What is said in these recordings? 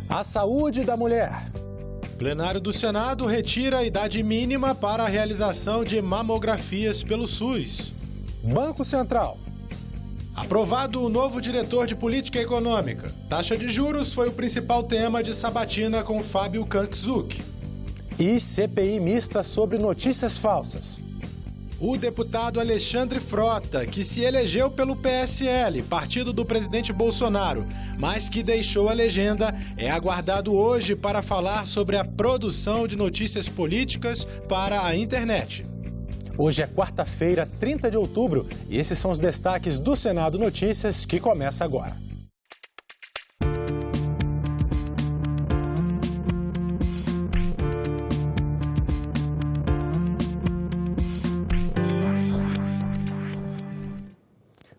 A saúde da mulher. Plenário do Senado retira a idade mínima para a realização de mamografias pelo SUS. Banco Central. Aprovado o novo diretor de política econômica. Taxa de juros foi o principal tema de sabatina com Fábio Kanczuk. E CPI mista sobre notícias falsas. O deputado Alexandre Frota, que se elegeu pelo PSL, partido do presidente Bolsonaro, mas que deixou a legenda, é aguardado hoje para falar sobre a produção de notícias políticas para a internet. Hoje é quarta-feira, 30 de outubro, e esses são os destaques do Senado Notícias, que começa agora.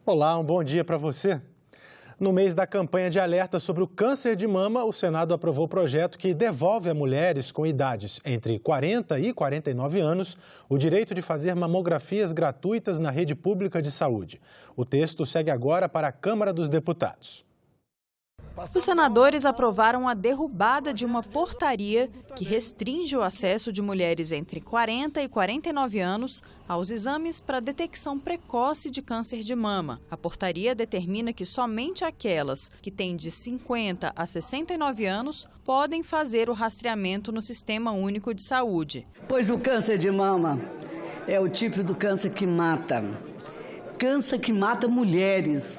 Olá, um bom dia para você. No mês da campanha de alerta sobre o câncer de mama, o Senado aprovou o projeto que devolve a mulheres com idades entre 40 e 49 anos o direito de fazer mamografias gratuitas na rede pública de saúde. O texto segue agora para a Câmara dos Deputados. Os senadores aprovaram a derrubada de uma portaria que restringe o acesso de mulheres entre 40 e 49 anos aos exames para detecção precoce de câncer de mama. A portaria determina que somente aquelas que têm de 50 a 69 anos podem fazer o rastreamento no Sistema Único de Saúde. Pois o câncer de mama é o tipo do câncer que mata. Câncer que mata mulheres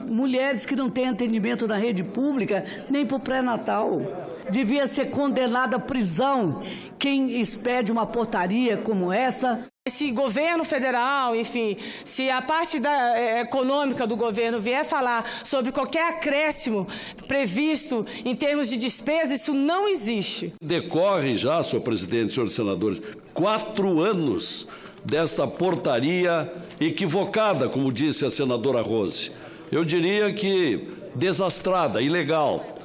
que não têm atendimento na rede pública nem para o pré-natal. Devia ser condenado à prisão quem expede uma portaria como essa. Se governo federal, enfim, se a parte econômica do governo vier falar sobre qualquer acréscimo previsto em termos de despesa, isso não existe. Decorre já, senhor presidente, senhores senadores, 4 anos desta portaria equivocada, como disse a senadora Rose. Eu diria que desastrada, ilegal.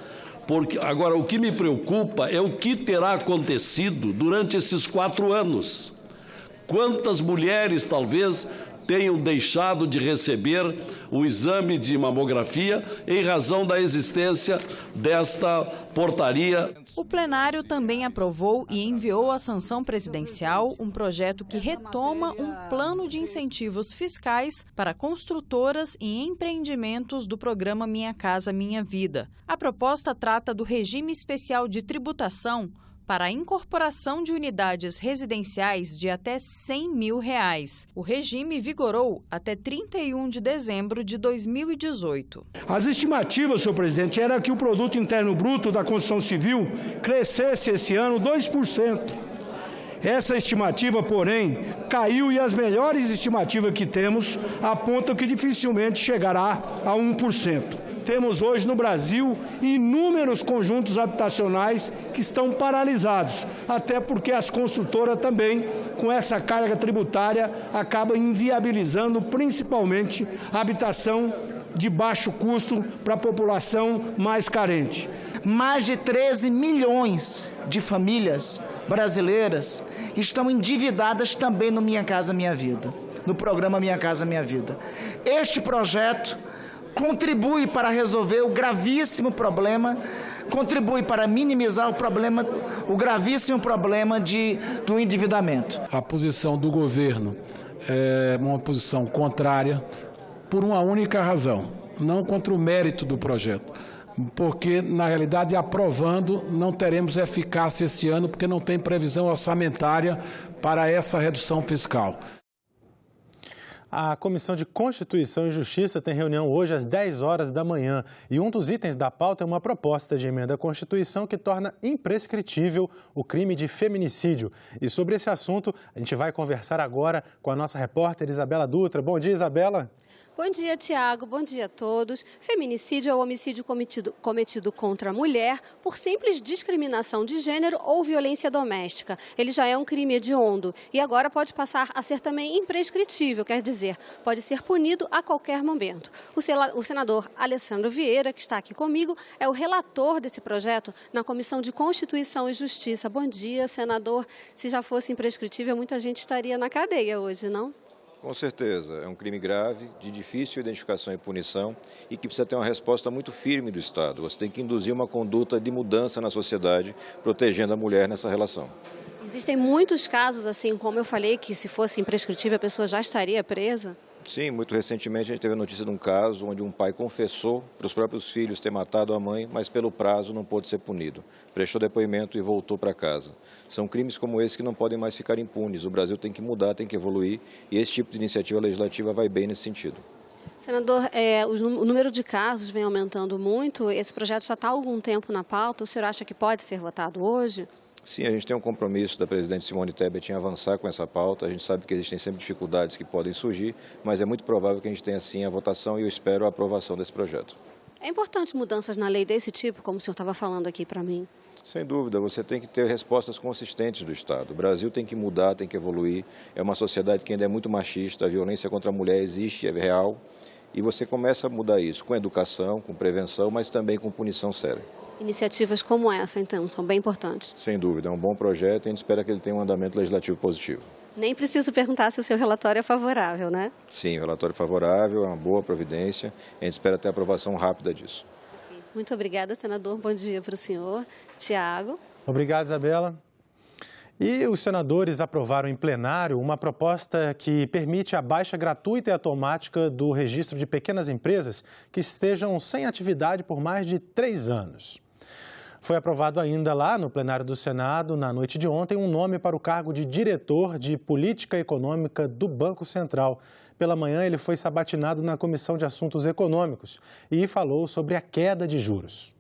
Porque, agora, o que me preocupa é o que terá acontecido durante esses 4 anos. Quantas mulheres, talvez, tenham deixado de receber o exame de mamografia em razão da existência desta portaria. O plenário também aprovou e enviou à sanção presidencial um projeto que retoma um plano de incentivos fiscais para construtoras e empreendimentos do programa Minha Casa Minha Vida. A proposta trata do regime especial de tributação para a incorporação de unidades residenciais de até R$100 mil. O regime vigorou até 31 de dezembro de 2018. As estimativas, senhor presidente, era que o produto interno bruto da construção civil crescesse esse ano 2%. Essa estimativa, porém, caiu e as melhores estimativas que temos apontam que dificilmente chegará a 1%. Temos hoje no Brasil inúmeros conjuntos habitacionais que estão paralisados, até porque as construtoras também, com essa carga tributária, acabam inviabilizando principalmente a habitação de baixo custo para a população mais carente. Mais de 13 milhões de famílias brasileiras estão endividadas também no Minha Casa Minha Vida, no programa Minha Casa Minha Vida. Este projeto contribui para resolver o gravíssimo problema, contribui para minimizar o gravíssimo problema do endividamento. A posição do governo é uma posição contrária por uma única razão, não contra o mérito do projeto, porque, na realidade, aprovando, não teremos eficácia esse ano, porque não tem previsão orçamentária para essa redução fiscal. A Comissão de Constituição e Justiça tem reunião hoje às 10 horas da manhã e um dos itens da pauta é uma proposta de emenda à Constituição que torna imprescritível o crime de feminicídio. E sobre esse assunto, a gente vai conversar agora com a nossa repórter Isabela Dutra. Bom dia, Isabela. Bom dia, Tiago. Bom dia a todos. Feminicídio é o homicídio cometido contra a mulher por simples discriminação de gênero ou violência doméstica. Ele já é um crime hediondo e agora pode passar a ser também imprescritível, quer dizer, pode ser punido a qualquer momento. O senador Alessandro Vieira, que está aqui comigo, é o relator desse projeto na Comissão de Constituição e Justiça. Bom dia, senador. Se já fosse imprescritível, muita gente estaria na cadeia hoje, não? Com certeza, é um crime grave, de difícil identificação e punição e que precisa ter uma resposta muito firme do Estado. Você tem que induzir uma conduta de mudança na sociedade, protegendo a mulher nessa relação. Existem muitos casos, assim, como eu falei, que se fosse imprescritível a pessoa já estaria presa? Sim, muito recentemente a gente teve a notícia de um caso onde um pai confessou para os próprios filhos ter matado a mãe, mas pelo prazo não pôde ser punido. Prestou depoimento e voltou para casa. São crimes como esse que não podem mais ficar impunes. O Brasil tem que mudar, tem que evoluir e esse tipo de iniciativa legislativa vai bem nesse sentido. Senador, o número de casos vem aumentando muito. Esse projeto já está há algum tempo na pauta. O senhor acha que pode ser votado hoje? Sim, a gente tem um compromisso da presidente Simone Tebet em avançar com essa pauta. A gente sabe que existem sempre dificuldades que podem surgir, mas é muito provável que a gente tenha sim a votação e eu espero a aprovação desse projeto. É importante mudanças na lei desse tipo, como o senhor estava falando aqui para mim? Sem dúvida, você tem que ter respostas consistentes do Estado. O Brasil tem que mudar, tem que evoluir. É uma sociedade que ainda é muito machista, a violência contra a mulher existe, é real. E você começa a mudar isso com educação, com prevenção, mas também com punição séria. Iniciativas como essa, então, são bem importantes. Sem dúvida, é um bom projeto e a gente espera que ele tenha um andamento legislativo positivo. Nem preciso perguntar se o seu relatório é favorável, né? Sim, o relatório é favorável, é uma boa providência. A gente espera ter a aprovação rápida disso. Muito obrigada, senador. Bom dia para o senhor. Tiago. Obrigado, Isabela. E os senadores aprovaram em plenário uma proposta que permite a baixa gratuita e automática do registro de pequenas empresas que estejam sem atividade por mais de 3 anos. Foi aprovado ainda lá no plenário do Senado, na noite de ontem, um nome para o cargo de diretor de política econômica do Banco Central. Pela manhã, ele foi sabatinado na Comissão de Assuntos Econômicos e falou sobre a queda de juros.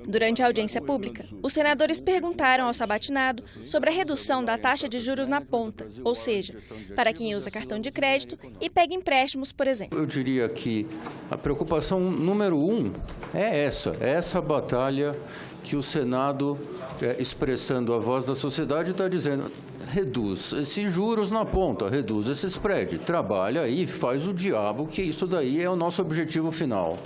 Durante a audiência pública, os senadores perguntaram ao sabatinado sobre a redução da taxa de juros na ponta, ou seja, para quem usa cartão de crédito e pega empréstimos, por exemplo. Eu diria que a preocupação número 1 é essa batalha que o Senado, expressando a voz da sociedade, está dizendo: reduz esses juros na ponta, reduz esse spread, trabalha aí, faz o diabo, que isso daí é o nosso objetivo final.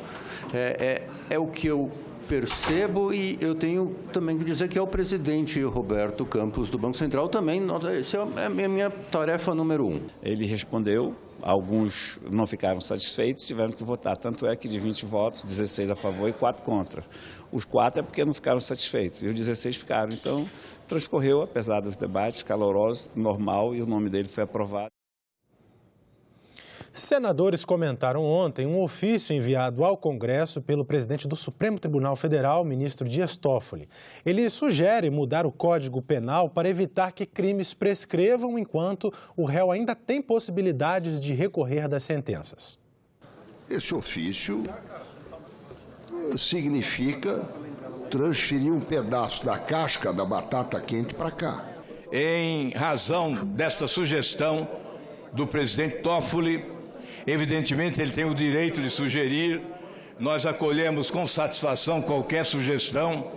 É o que eu percebo e eu tenho também que dizer que é o presidente Roberto Campos do Banco Central também, essa é a minha tarefa número 1. Ele respondeu, alguns não ficaram satisfeitos, tiveram que votar, tanto é que de 20 votos, 16 a favor e 4 contra. Os 4 é porque não ficaram satisfeitos e os 16 ficaram, então transcorreu, apesar dos debates calorosos, normal e o nome dele foi aprovado. Senadores comentaram ontem um ofício enviado ao Congresso pelo presidente do Supremo Tribunal Federal, ministro Dias Toffoli. Ele sugere mudar o Código Penal para evitar que crimes prescrevam enquanto o réu ainda tem possibilidades de recorrer das sentenças. Esse ofício significa transferir um pedaço da casca da batata quente para cá. Em razão desta sugestão do presidente Toffoli, evidentemente, ele tem o direito de sugerir, nós acolhemos com satisfação qualquer sugestão.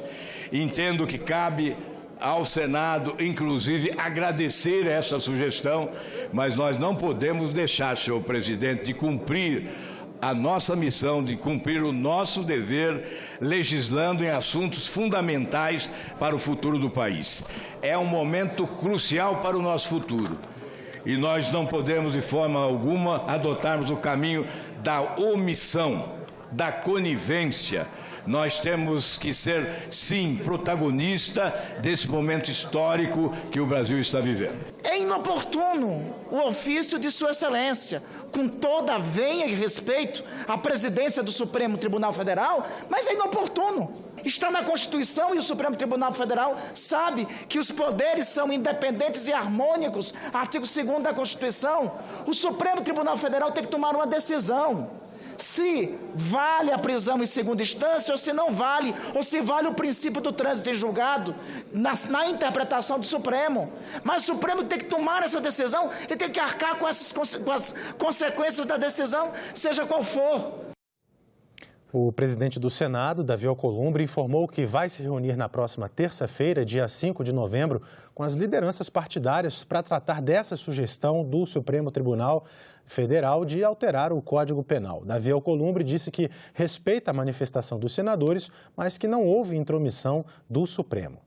Entendo que cabe ao Senado, inclusive, agradecer essa sugestão, mas nós não podemos deixar, senhor presidente, de cumprir a nossa missão, de cumprir o nosso dever, legislando em assuntos fundamentais para o futuro do país. É um momento crucial para o nosso futuro. E nós não podemos, de forma alguma, adotarmos o caminho da omissão, da conivência. Nós temos que ser, sim, protagonista desse momento histórico que o Brasil está vivendo. É inoportuno o ofício de Sua Excelência, com toda a venha e respeito à presidência do Supremo Tribunal Federal, mas é inoportuno. Está na Constituição e o Supremo Tribunal Federal sabe que os poderes são independentes e harmônicos. Artigo 2º da Constituição. O Supremo Tribunal Federal tem que tomar uma decisão. Se vale a prisão em segunda instância ou se não vale, ou se vale o princípio do trânsito em julgado na interpretação do Supremo. Mas o Supremo tem que tomar essa decisão e tem que arcar com as consequências da decisão, seja qual for. O presidente do Senado, Davi Alcolumbre, informou que vai se reunir na próxima terça-feira, dia 5 de novembro, com as lideranças partidárias para tratar dessa sugestão do Supremo Tribunal Federal de alterar o Código Penal. Davi Alcolumbre disse que respeita a manifestação dos senadores, mas que não houve intromissão do Supremo.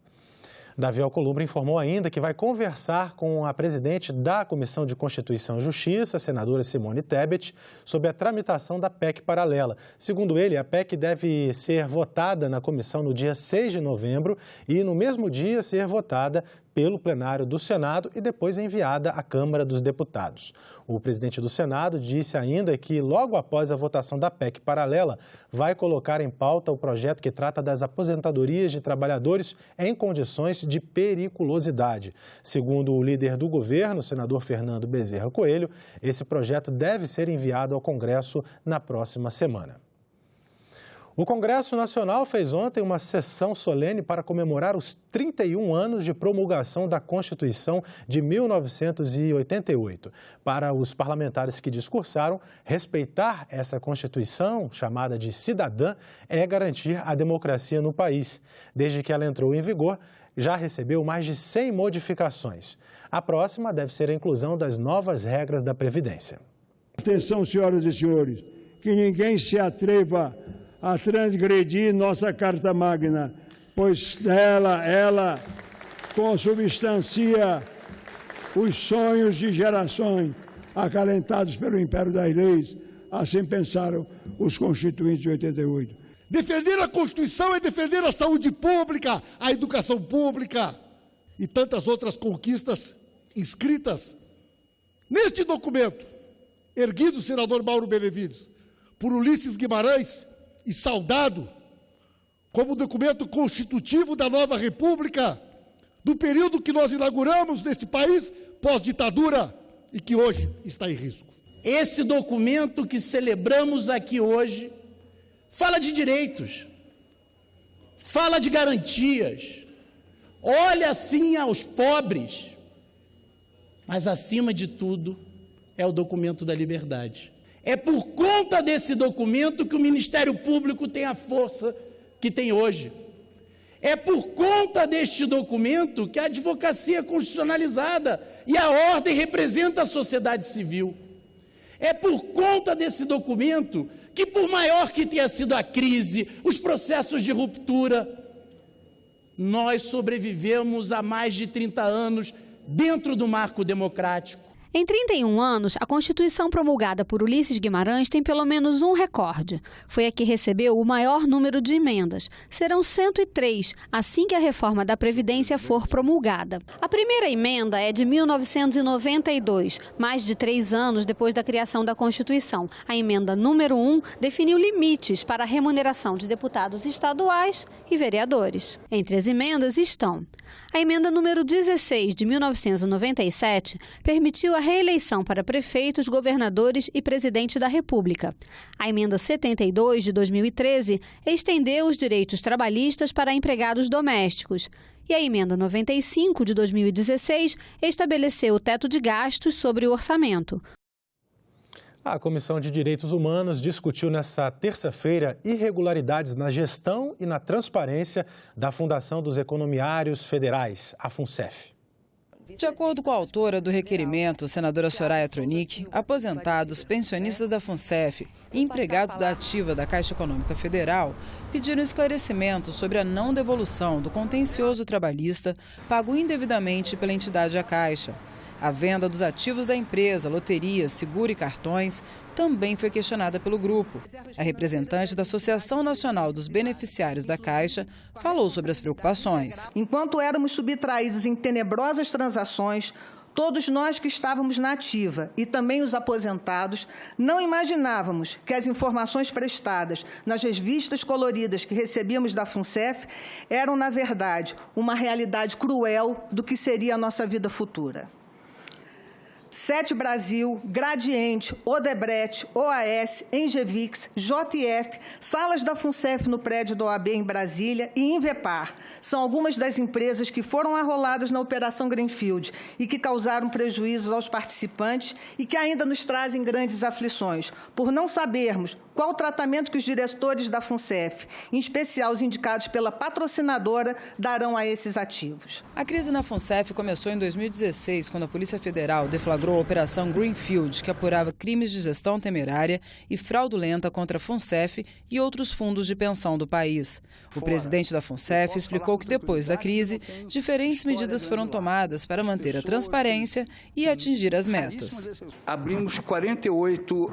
Davi Alcolumbre informou ainda que vai conversar com a presidente da Comissão de Constituição e Justiça, a senadora Simone Tebet, sobre a tramitação da PEC paralela. Segundo ele, a PEC deve ser votada na comissão no dia 6 de novembro e, no mesmo dia, ser votada pelo plenário do Senado e depois enviada à Câmara dos Deputados. O presidente do Senado disse ainda que, logo após a votação da PEC paralela, vai colocar em pauta o projeto que trata das aposentadorias de trabalhadores em condições de periculosidade. Segundo o líder do governo, o senador Fernando Bezerra Coelho, esse projeto deve ser enviado ao Congresso na próxima semana. O Congresso Nacional fez ontem uma sessão solene para comemorar os 31 anos de promulgação da Constituição de 1988. Para os parlamentares que discursaram, respeitar essa Constituição, chamada de cidadã, é garantir a democracia no país. Desde que ela entrou em vigor, já recebeu mais de 100 modificações. A próxima deve ser a inclusão das novas regras da Previdência. Atenção, senhoras e senhores, que ninguém se atreva a transgredir nossa Carta Magna, pois ela consubstancia os sonhos de gerações acalentados pelo Império das Leis, assim pensaram os constituintes de 88. Defender a Constituição é defender a saúde pública, a educação pública e tantas outras conquistas inscritas neste documento, erguido, senador Mauro Benevides, por Ulisses Guimarães, e saudado como documento constitutivo da nova República, do período que nós inauguramos neste país pós-ditadura e que hoje está em risco. Esse documento que celebramos aqui hoje fala de direitos, fala de garantias, olha sim aos pobres, mas acima de tudo é o documento da liberdade. É por conta desse documento que o Ministério Público tem a força que tem hoje. É por conta deste documento que a advocacia é constitucionalizada e a ordem representa a sociedade civil. É por conta desse documento que, por maior que tenha sido a crise, os processos de ruptura, nós sobrevivemos há mais de 30 anos dentro do marco democrático. Em 31 anos, a Constituição promulgada por Ulisses Guimarães tem pelo menos um recorde. Foi a que recebeu o maior número de emendas. Serão 103, assim que a reforma da Previdência for promulgada. A primeira emenda é de 1992, mais de 3 anos depois da criação da Constituição. A emenda número 1 definiu limites para a remuneração de deputados estaduais e vereadores. Entre as emendas estão: a emenda número 16, de 1997, permitiu a reeleição para prefeitos, governadores e presidente da República. A emenda 72, de 2013, estendeu os direitos trabalhistas para empregados domésticos. E a emenda 95, de 2016, estabeleceu o teto de gastos sobre o orçamento. A Comissão de Direitos Humanos discutiu nesta terça-feira irregularidades na gestão e na transparência da Fundação dos Economiários Federais, a FUNCEF. De acordo com a autora do requerimento, senadora Soraya Tronic, aposentados, pensionistas da FUNCEF e empregados da ativa da Caixa Econômica Federal pediram esclarecimento sobre a não devolução do contencioso trabalhista pago indevidamente pela entidade à Caixa. A venda dos ativos da empresa, loterias, seguro e cartões, também foi questionada pelo grupo. A representante da Associação Nacional dos Beneficiários da Caixa falou sobre as preocupações. Enquanto éramos subtraídos em tenebrosas transações, todos nós que estávamos na ativa e também os aposentados, não imaginávamos que as informações prestadas nas revistas coloridas que recebíamos da FUNCEF eram, na verdade, uma realidade cruel do que seria a nossa vida futura. Sete Brasil, Gradiente, Odebrecht, OAS, Engevix, JF, salas da FUNCEF no prédio da OAB em Brasília e Invepar são algumas das empresas que foram arroladas na Operação Greenfield e que causaram prejuízos aos participantes e que ainda nos trazem grandes aflições, por não sabermos qual o tratamento que os diretores da FUNCEF, em especial os indicados pela patrocinadora, darão a esses ativos. A crise na FUNCEF começou em 2016, quando a Polícia Federal deflagrou deflagrou a Operação Greenfield, que apurava crimes de gestão temerária e fraudulenta contra a FUNCEF e outros fundos de pensão do país. O presidente da FUNCEF explicou que depois da crise, diferentes medidas foram tomadas para manter a transparência e atingir as metas. Abrimos 48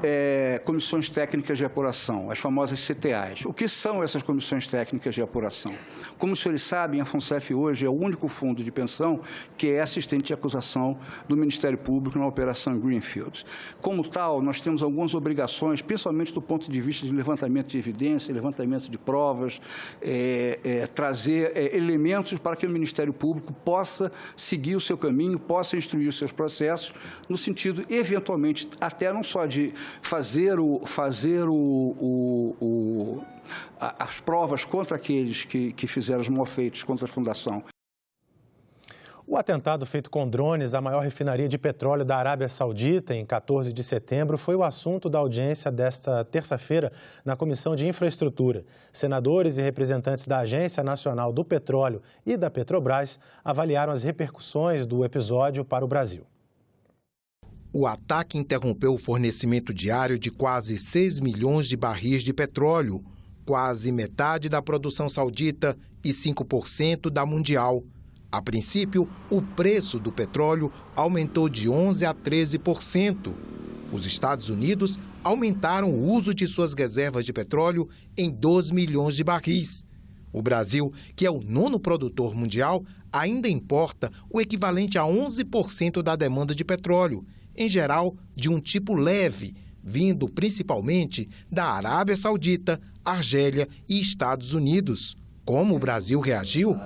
comissões técnicas de apuração, as famosas CTAs. O que são essas comissões técnicas de apuração? Como os senhores sabem, a FUNCEF hoje é o único fundo de pensão que é assistente de acusação do Ministério Público na Operação Greenfield. Como tal, nós temos algumas obrigações, principalmente do ponto de vista de levantamento de evidência, levantamento de provas, trazer elementos para que o Ministério Público possa seguir o seu caminho, possa instruir os seus processos, no sentido, eventualmente, até não só de fazer as provas contra aqueles que fizeram os malfeitos contra a Fundação. O atentado feito com drones à maior refinaria de petróleo da Arábia Saudita, em 14 de setembro, foi o assunto da audiência desta terça-feira na Comissão de Infraestrutura. Senadores e representantes da Agência Nacional do Petróleo e da Petrobras avaliaram as repercussões do episódio para o Brasil. O ataque interrompeu o fornecimento diário de quase 6 milhões de barris de petróleo, quase metade da produção saudita e 5% da mundial. A princípio, o preço do petróleo aumentou de 11% a 13%. Os Estados Unidos aumentaram o uso de suas reservas de petróleo em 2 milhões de barris. O Brasil, que é o 9º produtor mundial, ainda importa o equivalente a 11% da demanda de petróleo, em geral de um tipo leve, vindo principalmente da Arábia Saudita, Argélia e Estados Unidos. Como o Brasil reagiu?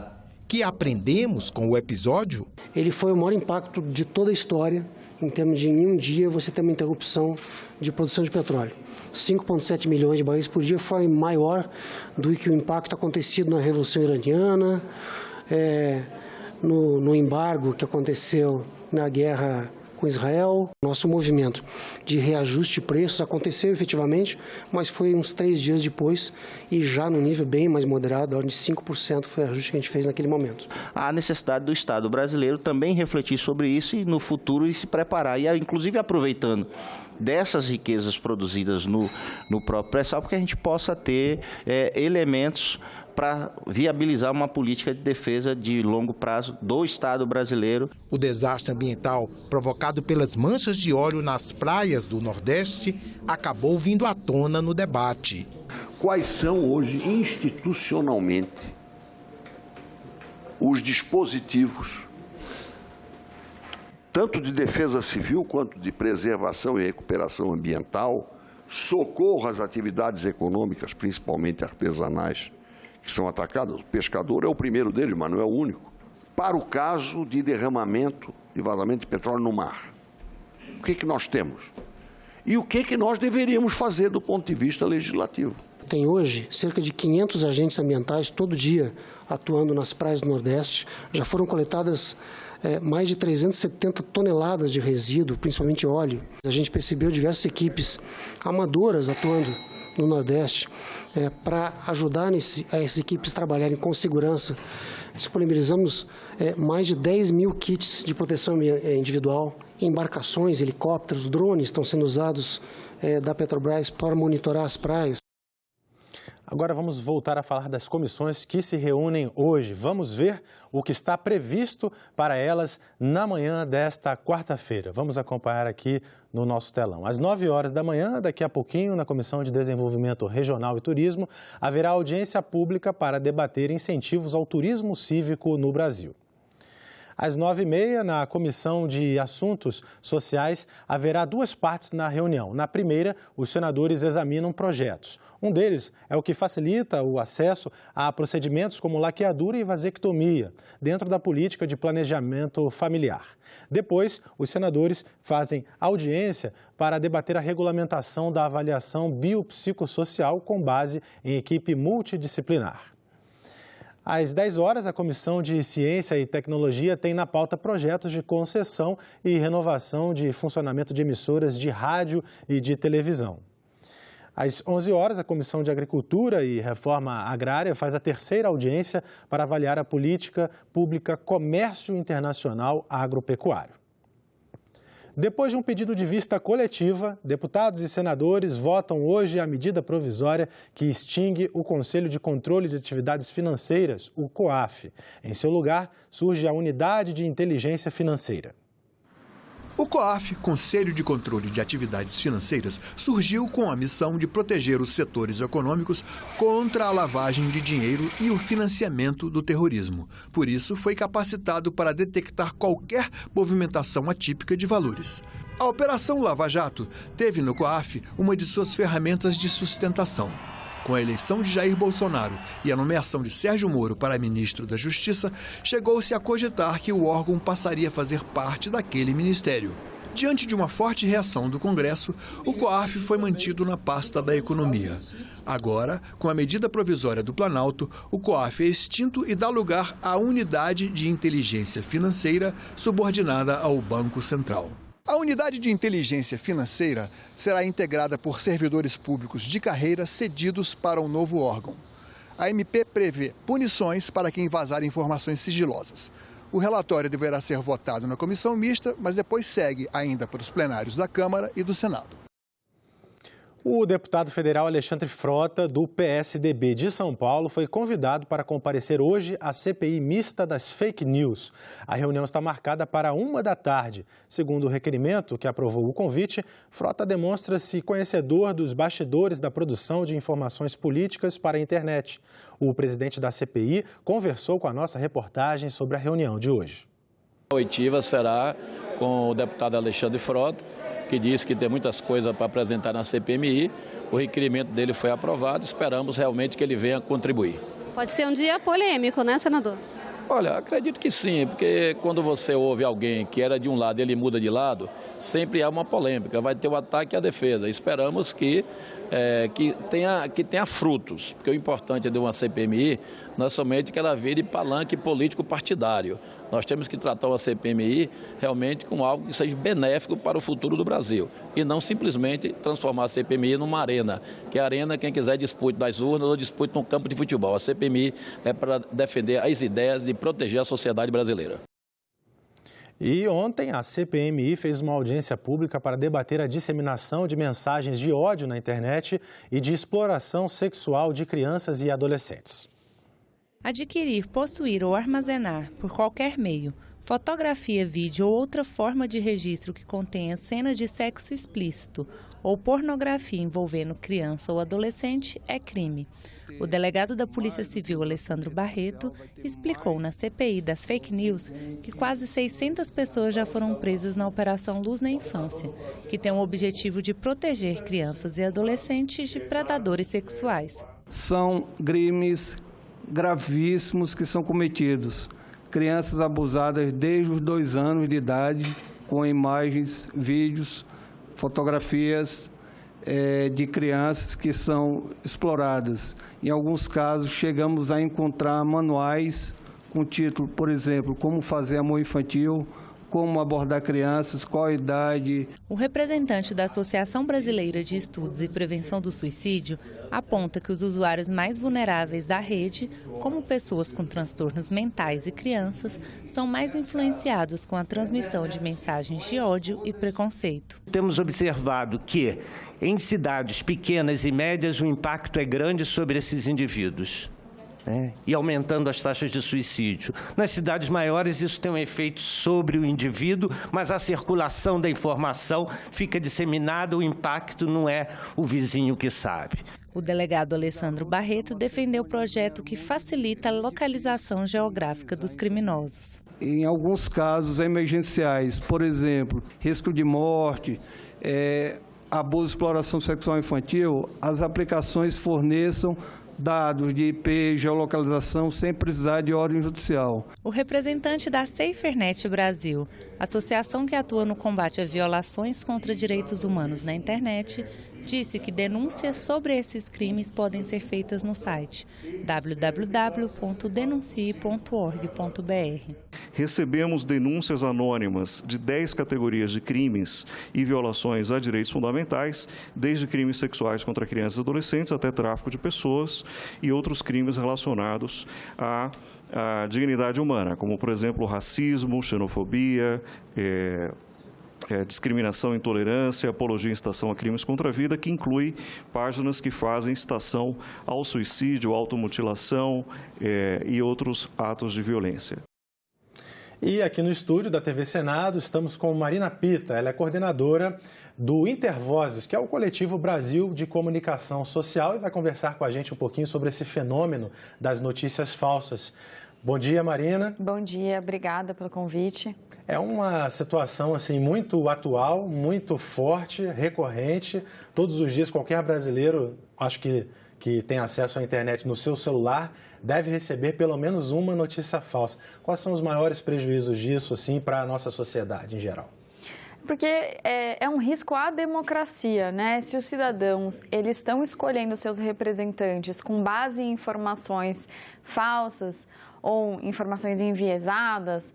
Que aprendemos com o episódio? Ele foi o maior impacto de toda a história, em termos de em um dia você ter uma interrupção de produção de petróleo. 5,7 milhões de barris por dia foi maior do que o impacto acontecido na Revolução Iraniana, no embargo que aconteceu na guerra com Israel. Nosso movimento de reajuste de preços aconteceu efetivamente, mas foi uns 3 dias depois e já no nível bem mais moderado, a ordem de 5% foi o ajuste que a gente fez naquele momento. Há necessidade do Estado brasileiro também refletir sobre isso e no futuro e se preparar, e inclusive aproveitando dessas riquezas produzidas no próprio pré-sal, porque a gente possa ter elementos para viabilizar uma política de defesa de longo prazo do Estado brasileiro. O desastre ambiental provocado pelas manchas de óleo nas praias do Nordeste acabou vindo à tona no debate. Quais são hoje, institucionalmente, os dispositivos, tanto de defesa civil quanto de preservação e recuperação ambiental, socorro às atividades econômicas, principalmente artesanais, que são atacadas? O pescador é o primeiro deles, mas não é o único. Para o caso de derramamento e vazamento de petróleo no mar, o que nós temos? E o que nós deveríamos fazer do ponto de vista legislativo? Tem hoje cerca de 500 agentes ambientais todo dia atuando nas praias do Nordeste. Já foram coletadas mais de 370 toneladas de resíduo, principalmente óleo. A gente percebeu diversas equipes amadoras atuando no Nordeste para ajudar as equipes a trabalharem com segurança. Disponibilizamos mais de 10 mil kits de proteção individual, embarcações, helicópteros, drones estão sendo usados da Petrobras para monitorar as praias. Agora vamos voltar a falar das comissões que se reúnem hoje. Vamos ver o que está previsto para elas na manhã desta quarta-feira. Vamos acompanhar aqui no nosso telão. Às 9 horas da manhã, daqui a pouquinho, na Comissão de Desenvolvimento Regional e Turismo, haverá audiência pública para debater incentivos ao turismo cívico no Brasil. Às 9h30, na Comissão de Assuntos Sociais, haverá 2 partes na reunião. Na primeira, os senadores examinam projetos. Um deles é o que facilita o acesso a procedimentos como laqueadura e vasectomia, dentro da política de planejamento familiar. Depois, os senadores fazem audiência para debater a regulamentação da avaliação biopsicossocial com base em equipe multidisciplinar. Às 10 horas, a Comissão de Ciência e Tecnologia tem na pauta projetos de concessão e renovação de funcionamento de emissoras de rádio e de televisão. Às 11 horas, a Comissão de Agricultura e Reforma Agrária faz a terceira audiência para avaliar a política pública Comércio Internacional Agropecuário. Depois de um pedido de vista coletiva, deputados e senadores votam hoje a medida provisória que extingue o Conselho de Controle de Atividades Financeiras, o COAF. Em seu lugar, surge a Unidade de Inteligência Financeira. O COAF, Conselho de Controle de Atividades Financeiras, surgiu com a missão de proteger os setores econômicos contra a lavagem de dinheiro e o financiamento do terrorismo. Por isso, foi capacitado para detectar qualquer movimentação atípica de valores. A Operação Lava Jato teve no COAF uma de suas ferramentas de sustentação. Com a eleição de Jair Bolsonaro e a nomeação de Sérgio Moro para ministro da Justiça, chegou-se a cogitar que o órgão passaria a fazer parte daquele ministério. Diante de uma forte reação do Congresso, o COAF foi mantido na pasta da Economia. Agora, com a medida provisória do Planalto, o COAF é extinto e dá lugar à Unidade de Inteligência Financeira, subordinada ao Banco Central. A Unidade de Inteligência Financeira será integrada por servidores públicos de carreira cedidos para o novo órgão. A MP prevê punições para quem vazar informações sigilosas. O relatório deverá ser votado na comissão mista, mas depois segue ainda para os plenários da Câmara e do Senado. O deputado federal Alexandre Frota, do PSDB de São Paulo, foi convidado para comparecer hoje à CPI mista das fake news. A reunião está marcada para 13h. Segundo o requerimento que aprovou o convite, Frota demonstra-se conhecedor dos bastidores da produção de informações políticas para a internet. O presidente da CPI conversou com a nossa reportagem sobre a reunião de hoje. A oitiva será com o deputado Alexandre Frota, que disse que tem muitas coisas para apresentar na CPMI. O requerimento dele foi aprovado, esperamos realmente que ele venha contribuir. Pode ser um dia polêmico, né, senador? Olha, acredito que sim, porque quando você ouve alguém que era de um lado e ele muda de lado, sempre há uma polêmica, vai ter o ataque e a defesa. Esperamos que tenha frutos, porque o importante de uma CPMI não é somente que ela vire palanque político partidário. Nós temos que tratar uma CPMI realmente com algo que seja benéfico para o futuro do Brasil e não simplesmente transformar a CPMI numa arena, que a arena quem quiser dispute nas urnas ou dispute no campo de futebol. A CPMI é para defender as ideias de proteger a sociedade brasileira. E ontem a CPMI fez uma audiência pública para debater a disseminação de mensagens de ódio na internet e de exploração sexual de crianças e adolescentes. Adquirir, possuir ou armazenar, por qualquer meio, fotografia, vídeo ou outra forma de registro que contenha cena de sexo explícito ou pornografia envolvendo criança ou adolescente é crime. O delegado da Polícia Civil, Alessandro Barreto, explicou na CPI das fake news que quase 600 pessoas já foram presas na Operação Luz na Infância, que tem o objetivo de proteger crianças e adolescentes de predadores sexuais. São crimes gravíssimos que são cometidos. Crianças abusadas desde os 2 anos de idade, com imagens, vídeos, fotografias de crianças que são exploradas. Em alguns casos, chegamos a encontrar manuais com título, por exemplo, como fazer amor infantil, como abordar crianças, qual a idade. O representante da Associação Brasileira de Estudos e Prevenção do Suicídio aponta que os usuários mais vulneráveis da rede, como pessoas com transtornos mentais e crianças, são mais influenciados com a transmissão de mensagens de ódio e preconceito. Temos observado que em cidades pequenas e médias o impacto é grande sobre esses indivíduos. E aumentando as taxas de suicídio. Nas cidades maiores isso tem um efeito sobre o indivíduo, mas a circulação da informação fica disseminada, o impacto não é o vizinho que sabe. O delegado Alessandro Barreto defendeu o projeto que facilita a localização geográfica dos criminosos. Em alguns casos emergenciais, por exemplo, risco de morte, abuso e exploração sexual infantil, as aplicações forneçam dados de IP, geolocalização, sem precisar de ordem judicial. O representante da SaferNet Brasil, associação que atua no combate a violações contra direitos humanos na internet, disse que denúncias sobre esses crimes podem ser feitas no site www.denuncie.org.br. Recebemos denúncias anônimas de 10 categorias de crimes e violações a direitos fundamentais, desde crimes sexuais contra crianças e adolescentes até tráfico de pessoas e outros crimes relacionados à dignidade humana, como, por exemplo, racismo, xenofobia, discriminação, intolerância, apologia e incitação a crimes contra a vida, que inclui páginas que fazem incitação ao suicídio, automutilação e outros atos de violência. E aqui no estúdio da TV Senado estamos com Marina Pita, ela é coordenadora do Intervozes, que é o coletivo Brasil de Comunicação Social, e vai conversar com a gente um pouquinho sobre esse fenômeno das notícias falsas. Bom dia, Marina. Bom dia, obrigada pelo convite. É uma situação assim muito atual, muito forte, recorrente. Todos os dias, qualquer brasileiro, acho que tem acesso à internet no seu celular, deve receber pelo menos uma notícia falsa. Quais são os maiores prejuízos disso assim, para a nossa sociedade em geral? Porque é um risco à democracia, né? Se os cidadãos eles estão escolhendo seus representantes com base em informações falsas ou informações enviesadas,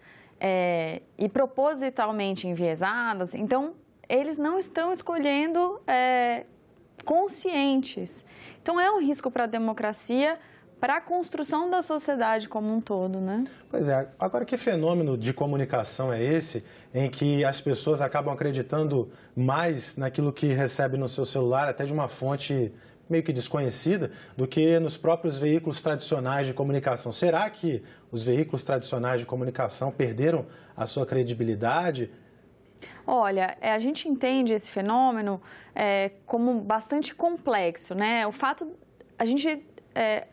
e propositalmente enviesadas, então eles não estão escolhendo conscientes. Então é um risco para a democracia, para a construção da sociedade como um todo, né? Pois é. Agora, que fenômeno de comunicação é esse em que as pessoas acabam acreditando mais naquilo que recebe no seu celular, até de uma fonte meio que desconhecida, do que nos próprios veículos tradicionais de comunicação? Será que os veículos tradicionais de comunicação perderam a sua credibilidade? Olha, a gente entende esse fenômeno como bastante complexo, né? O fato, a gente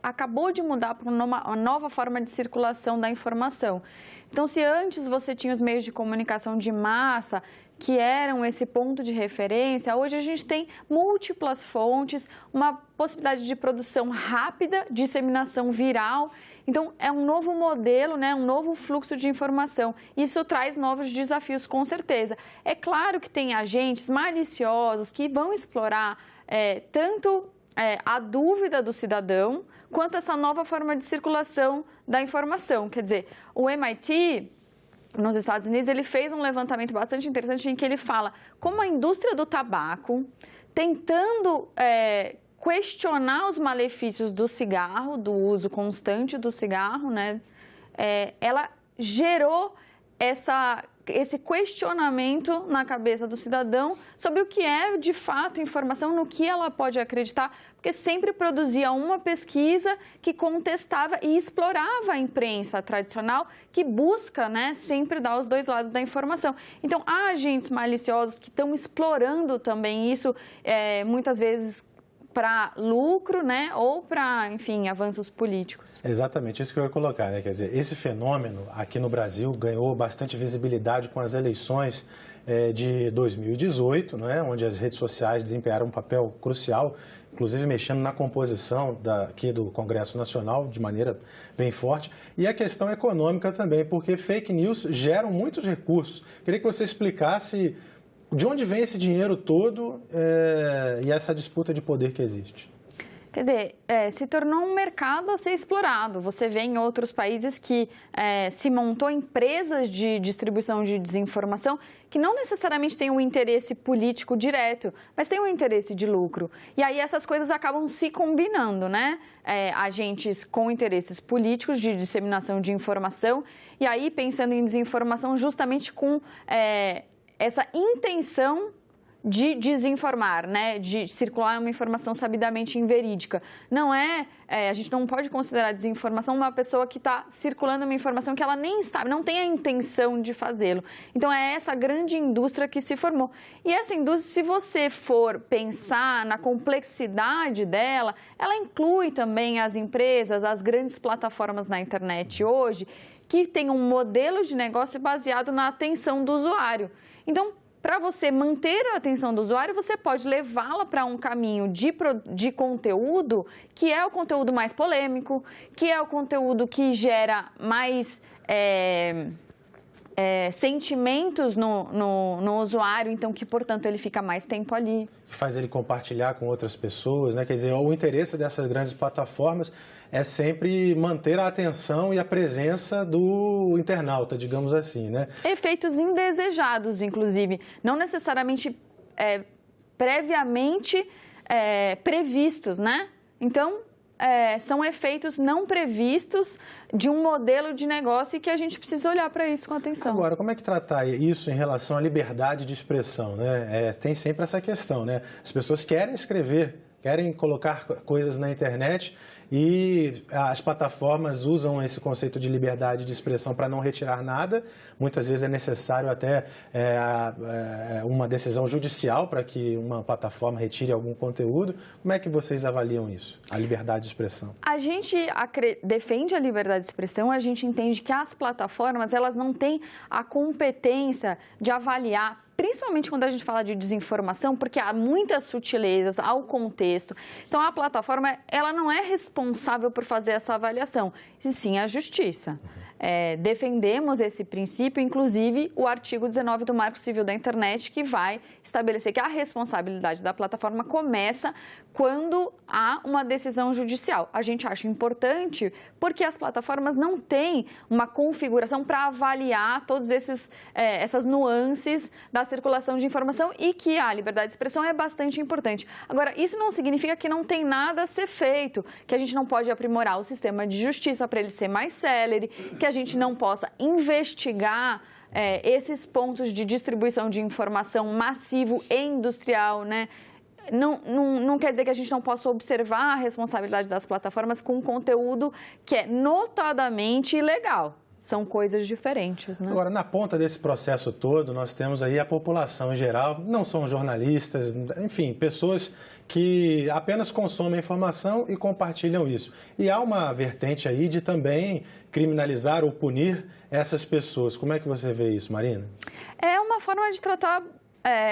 acabou de mudar para uma nova forma de circulação da informação. Então, se antes você tinha os meios de comunicação de massa, que eram esse ponto de referência, hoje a gente tem múltiplas fontes, uma possibilidade de produção rápida, disseminação viral. Então, é um novo modelo, né, um novo fluxo de informação. Isso traz novos desafios, com certeza. É claro que tem agentes maliciosos que vão explorar tanto a dúvida do cidadão, quanto essa nova forma de circulação da informação. Quer dizer, o MIT, nos Estados Unidos, ele fez um levantamento bastante interessante em que ele fala como a indústria do tabaco, tentando questionar os malefícios do cigarro, do uso constante do cigarro, né? Ela gerou esse questionamento na cabeça do cidadão sobre o que é, de fato, informação, no que ela pode acreditar, porque sempre produzia uma pesquisa que contestava e explorava a imprensa tradicional, que busca, né, sempre dar os dois lados da informação. Então, há agentes maliciosos que estão explorando também isso, muitas vezes para lucro, né, ou para, enfim, avanços políticos. Exatamente, isso que eu ia colocar, né? Quer dizer, esse fenômeno aqui no Brasil ganhou bastante visibilidade com as eleições de 2018, né, onde as redes sociais desempenharam um papel crucial, inclusive mexendo na composição aqui do Congresso Nacional de maneira bem forte. E a questão econômica também, porque fake news geram muitos recursos. Queria que você explicasse de onde vem esse dinheiro todo e essa disputa de poder que existe? Quer dizer, se tornou um mercado a ser explorado. Você vê em outros países que se montou empresas de distribuição de desinformação que não necessariamente têm um interesse político direto, mas têm um interesse de lucro. E aí essas coisas acabam se combinando, né? Agentes com interesses políticos de disseminação de informação e aí pensando em desinformação justamente com essa intenção de desinformar, né, de circular uma informação sabidamente inverídica. Não a gente não pode considerar desinformação uma pessoa que está circulando uma informação que ela nem sabe, não tem a intenção de fazê-lo. Então, é essa grande indústria que se formou. E essa indústria, se você for pensar na complexidade dela, ela inclui também as empresas, as grandes plataformas na internet hoje, que tem um modelo de negócio baseado na atenção do usuário. Então, para você manter a atenção do usuário, você pode levá-la para um caminho de conteúdo que é o conteúdo mais polêmico, que é o conteúdo que gera mais sentimentos no usuário, então que, portanto, ele fica mais tempo ali. Que faz ele compartilhar com outras pessoas, né? Quer dizer, o interesse dessas grandes plataformas é sempre manter a atenção e a presença do internauta, digamos assim, né? Efeitos indesejados, inclusive, não necessariamente previamente previstos, né? Então, são efeitos não previstos de um modelo de negócio e que a gente precisa olhar para isso com atenção. Agora, como é que tratar isso em relação à liberdade de expressão, né? Tem sempre essa questão, né? As pessoas querem escrever, querem colocar coisas na internet e as plataformas usam esse conceito de liberdade de expressão para não retirar nada. Muitas vezes é necessário até uma decisão judicial para que uma plataforma retire algum conteúdo. Como é que vocês avaliam isso, a liberdade de expressão? A gente defende a liberdade de expressão, a gente entende que as plataformas elas não têm a competência de avaliar, principalmente quando a gente fala de desinformação, porque há muitas sutilezas ao contexto. Então, a plataforma ela não é responsável por fazer essa avaliação, e sim a justiça. Defendemos esse princípio, inclusive o artigo 19 do Marco Civil da Internet, que vai estabelecer que a responsabilidade da plataforma começa quando há uma decisão judicial. A gente acha importante porque as plataformas não têm uma configuração para avaliar todas essas nuances da circulação de informação e que a liberdade de expressão é bastante importante. Agora, isso não significa que não tem nada a ser feito, que a gente não pode aprimorar o sistema de justiça para ele ser mais célere, que a gente não possa investigar esses pontos de distribuição de informação massivo e industrial, né? Não quer dizer que a gente não possa observar a responsabilidade das plataformas com conteúdo que é notadamente ilegal. São coisas diferentes, né? Agora, na ponta desse processo todo, nós temos aí a população em geral, não são jornalistas, enfim, pessoas que apenas consomem informação e compartilham isso. E há uma vertente aí de também criminalizar ou punir essas pessoas. Como é que você vê isso, Marina? É uma forma de tratar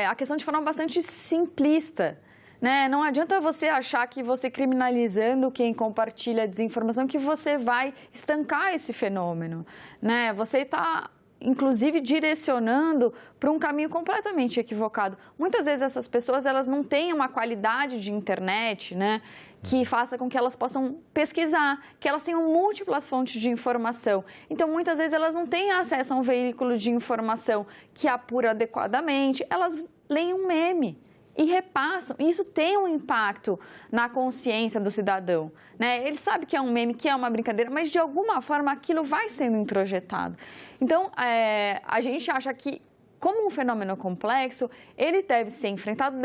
a questão de forma bastante simplista. Né? Não adianta você achar que você criminalizando quem compartilha desinformação que você vai estancar esse fenômeno. Né? Você está, inclusive, direcionando para um caminho completamente equivocado. Muitas vezes essas pessoas elas não têm uma qualidade de internet, né, que faça com que elas possam pesquisar, que elas tenham múltiplas fontes de informação. Então, muitas vezes elas não têm acesso a um veículo de informação que apura adequadamente, elas leem um meme e repassam. Isso tem um impacto na consciência do cidadão, né? Ele sabe que é um meme, que é uma brincadeira, mas de alguma forma aquilo vai sendo introjetado. Então, a gente acha que, como um fenômeno complexo, ele deve ser enfrentado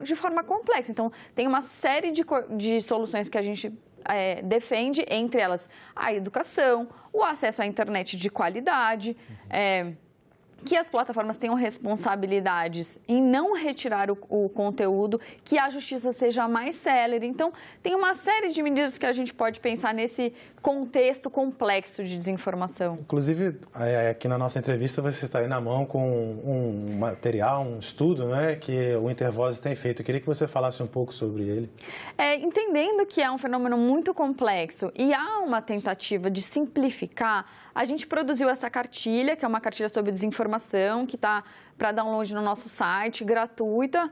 de forma complexa. Então, tem uma série de soluções que a gente defende, entre elas a educação, o acesso à internet de qualidade, que as plataformas tenham responsabilidades em não retirar o conteúdo, que a justiça seja mais célere. Então, tem uma série de medidas que a gente pode pensar nesse contexto complexo de desinformação. Inclusive, aqui na nossa entrevista, você está aí na mão com um material, um estudo, né, que o Intervozes tem feito. Eu queria que você falasse um pouco sobre ele. Entendendo que é um fenômeno muito complexo e há uma tentativa de simplificar, a gente produziu essa cartilha, que é uma cartilha sobre desinformação, que está para download no nosso site, gratuita,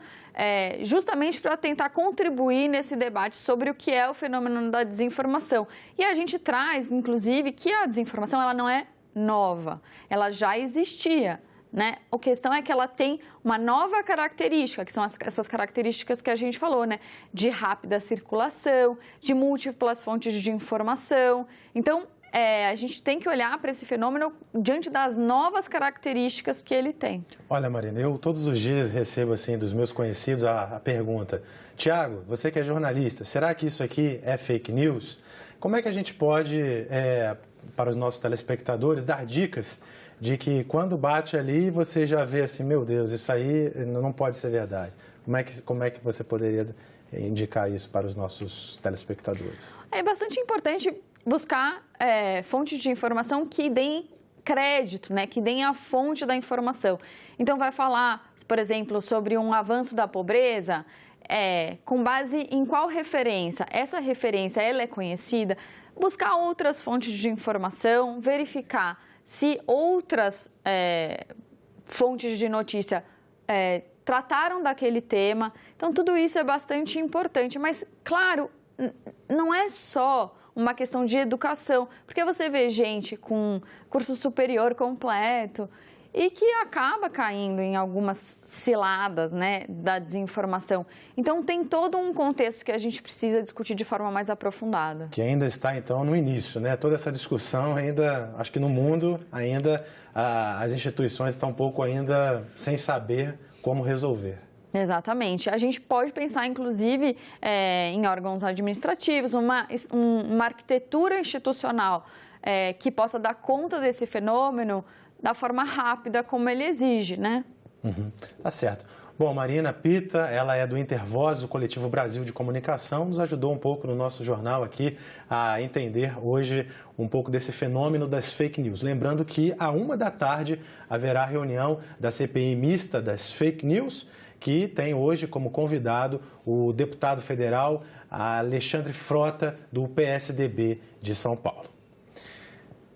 justamente para tentar contribuir nesse debate sobre o que é o fenômeno da desinformação. E a gente traz, inclusive, que a desinformação ela não é nova, ela já existia. Né? A questão é que ela tem uma nova característica, que são essas características que a gente falou, né? De rápida circulação, de múltiplas fontes de informação. Então, a gente tem que olhar para esse fenômeno diante das novas características que ele tem. Olha, Marina, eu todos os dias recebo assim dos meus conhecidos a pergunta: Tiago, você que é jornalista, será que isso aqui é fake news? Como é que a gente pode, para os nossos telespectadores, dar dicas de que quando bate ali você já vê assim, meu Deus, isso aí não pode ser verdade? Como é que você poderia indicar isso para os nossos telespectadores? É bastante importante buscar fontes de informação que deem crédito, né, que deem a fonte da informação. Então, vai falar, por exemplo, sobre um avanço da pobreza, com base em qual referência? Essa referência ela é conhecida? Buscar outras fontes de informação, verificar se outras fontes de notícia trataram daquele tema. Então, tudo isso é bastante importante. Mas, claro, não é só uma questão de educação, porque você vê gente com curso superior completo e que acaba caindo em algumas ciladas, né, da desinformação. Então, tem todo um contexto que a gente precisa discutir de forma mais aprofundada. Que ainda está, então, no início, né? Toda essa discussão ainda, acho que no mundo, ainda as instituições estão um pouco ainda sem saber como resolver. Exatamente. A gente pode pensar, inclusive, em órgãos administrativos, uma arquitetura institucional que possa dar conta desse fenômeno da forma rápida como ele exige, né? Tá certo. Bom, Marina Pita, ela é do Intervoz, o Coletivo Brasil de Comunicação, nos ajudou um pouco no nosso jornal aqui a entender hoje um pouco desse fenômeno das fake news. Lembrando que à 13h haverá reunião da CPI mista das fake news, que tem hoje como convidado o deputado federal Alexandre Frota, do PSDB de São Paulo.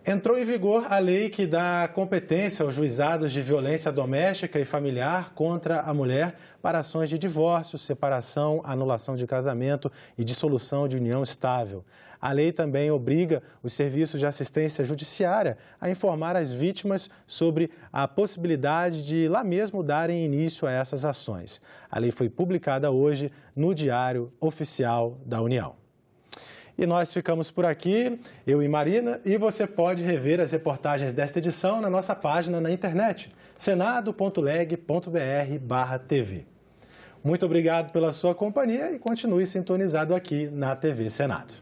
Entrou em vigor a lei que dá competência aos juizados de violência doméstica e familiar contra a mulher para ações de divórcio, separação, anulação de casamento e dissolução de união estável. A lei também obriga os serviços de assistência judiciária a informar as vítimas sobre a possibilidade de lá mesmo darem início a essas ações. A lei foi publicada hoje no Diário Oficial da União. E nós ficamos por aqui, eu e Marina, e você pode rever as reportagens desta edição na nossa página na internet, senado.leg.br/TV. Muito obrigado pela sua companhia e continue sintonizado aqui na TV Senado.